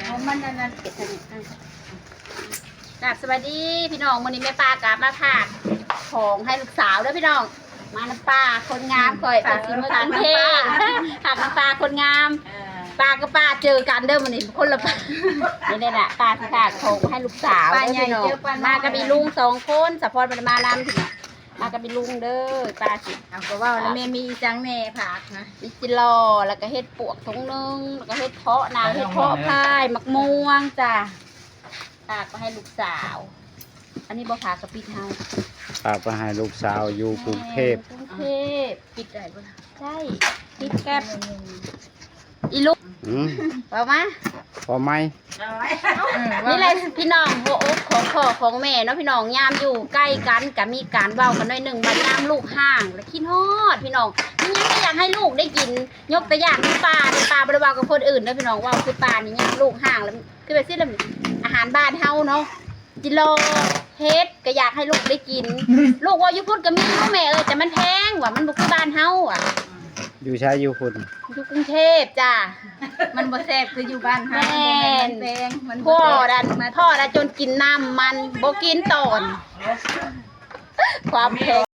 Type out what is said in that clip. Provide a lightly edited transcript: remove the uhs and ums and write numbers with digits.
ของมันนั่นเก็บทางนี้กราบสวัสดีพี่น้องวันนี้แม่ปลากราบมาผากของให้ลูกสาวด้วยพี่น้องมาน้ำปลาคนงามคอยเป็นซิมเมอร์กันเท่หักน้ำปลาคนงามปลากับปลาเจอกันเด้อวันนี้คนละปลานี่แหละปลาสิค่ะของให้ลูกสาวพี่น้องมากับมีลุง2 คนสะพอนมันมาลำพี่น้องมากับมีลุงเด้อปลาสิเอาก็ว่าแล้วแม่มีจังแน่ผักนะมีจิรอแล้วก็เฮ็ดปวกถุงนึงแล้วก็เฮ็ดเพาะนางเฮ็ดเพาะพายมักม่วงจ้ะฝากมาให้ลูกสาว อันนี้บ่ฝากกับปิดเฮา ฝากไปให้ลูกสาวอยู่กรุงเทพ กรุงเทพปิดได้บ่ใช่ปิดแก๊บอีลูก เอามา พอไหม นี่แหละพี่น้องหัวอกของพ่อของแม่เนาะพี่น้องยามอยู่ใกล้กันก็มีการเว้ากันหน่อยหนึ่งบัดยามลูกห่างแล้วคิดฮอดพี่น้องนี่ยังก็อยากให้ลูกได้กินยกตัวอย่างปลาในปลาบริวารกับคนอื่นเนาะพี่น้องว่าคือปลานี่ยามลูกห่างแล้วคือแบบที่อาหารบ้านเฮาเนาะจิโลเฮ็ดก็อยากให้ลูกได้กิน ลูกว่าอยู่พุ่นก็มีพ่อแม่แต่มันแพงว่ะมันบ่คือบ้านเฮาอ่ะ อยู่ใช้อยู่คุณ อยู่กรุงเทพจ้า มันบ่แซ่บคืออยู่บ้านเฮา แม่น มันแพงมัน พ่อดันพ่อดันจนกินน้ำมันบ่กินตอน ความแพง